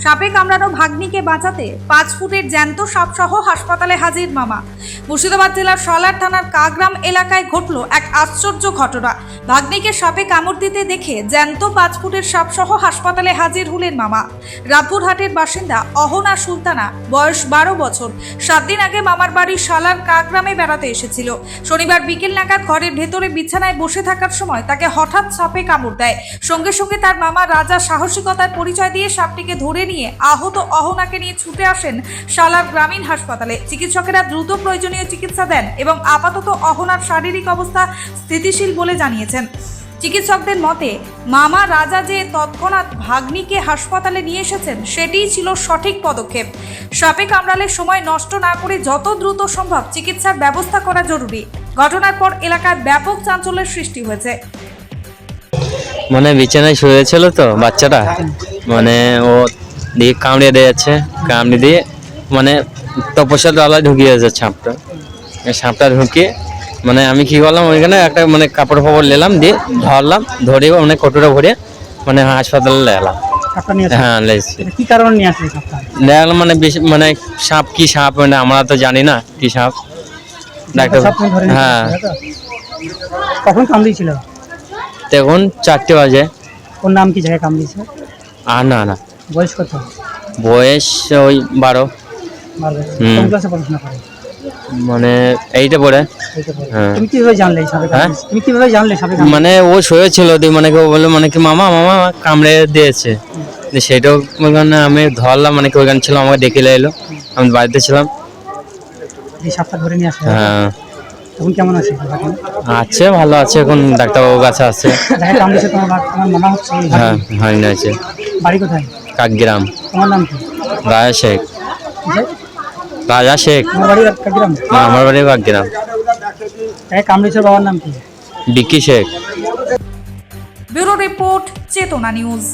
সাপে কামড়ানো ভাগ্নিকে বাঁচাতে 5 ফুটের জ্যান্ত সাপসহ হাসপাতালে হাজির মামা। মুর্শিদাবাদ জেলার সালার থানার কাগ্রাম এলাকায় ঘটল এক আশ্চর্য ঘটনা। ভাগ্নিকে সাপে কামড় দিতে দেখে জ্যান্ত 5 ফুটের সাপসহ হাসপাতালে হাজির হলেন মামা। রামপুরহাটের বাসিন্দা অহনা সুলতানা, বয়স 12 বছর। 7 দিন আগে মামার বাড়ি সালার কাগ্রামে বেড়াতে এসেছিল। শনিবার বিকেল নাগাদ ঘরের ভেতরে বিছানায় বসে থাকার সময় তাকে হঠাৎ সাপে কামড় দেয়। সঙ্গে সঙ্গে তার মামা রাজা সাহসিকতার পরিচয় দিয়ে সাপটিকে ধরে নিয়ে আহত অহনাকে নিয়ে ছুটে আসেন সালার গ্রামীণ হাসপাতালে। চিকিৎসকেরা দ্রুত প্রয়োজনীয় চিকিৎসা দেন এবং আপাতত অহনার শারীরিক অবস্থা স্থিতিশীল বলে জানিয়েছেন। চিকিৎসকদের মতে মামা রাজা যে তৎক্ষণাৎ ভাগ্নিকে হাসপাতালে নিয়ে এসেছেন সেটিই ছিল সঠিক পদক্ষেপ। সাপে কামড়ালে সময় নষ্ট না করে যত দ্রুত সম্ভব চিকিৎসার ব্যবস্থা করা জরুরি। ঘটনার পর এলাকায় ব্যাপক চাঞ্চল্যের সৃষ্টি হয়েছে। মানে বিছানায় শুয়েছিল তো বাচ্চাটা, মানে ও দিয়ে কামড়ে দিয়েছে, কামড়ে দিয়ে মানে তপস্যার তলায় ঢুকিয়েছে সাপটা ঢুকিয়ে মানে আমি কি করলাম ওইখানে একটা মানে কাপড় ফাপড় নিলাম, দিয়ে ধরে মানে কটোটা ভরে মানে হাসপাতালে এলাম। হ্যাঁ কি কারণে নিয়ে আসলে দেখলাম মানে বেশি মানে সাপ কি সাপ মানে আমরা তো জানি না কি সাপ। ডাক্তার হ্যাঁ কখন কামড়িয়েছিল? তখন 4টে বাজে। ওর নাম কি জায়গায় কামড়িয়েছে? না বয়স কত? বয়স ওই 12। কোন ক্লাসে পড়াশোনা করে? মানে এইটা পড়ে। হ্যাঁ তুমি কিভাবে জানলে সাপে কামড়িয়েছে? তুমি কিভাবে জানলে সাপে কামড়িয়েছে? মানে ও শুয়েছিল দিয়ে মানে কেউ বললো মানে কি মামা কামড়ে দিয়েছে, সেটাও ওইখানে আমি ধরলাম, মানে কি ওইখানে ছিল আমাকে ডেকে এলো, আমি বাড়িতে ছিলাম। এই সাপটা ধরে নিয়ে আসলে হ্যাঁ এখন কেমন আছে? আছে, ভালো আছে, এখন ডাক্তারবাবুর কাছে আছে। যাকে কামড়িয়েছে তোমার মামা হচ্ছে? হ্যাঁ ভাগনা আছে। বাড়ি কোথায়? কাকগ্রাম। তোমার নাম কি? রাজা শেখ। রাজা শেখ। তোমার বাড়ি কাকগ্রাম? আমার বাড়ি কাকগ্রাম। যাকে কামড়িয়েছে বাবার নাম কি? বিকি শেখ। ব্যুরো রিপোর্ট, চেতনা নিউজ।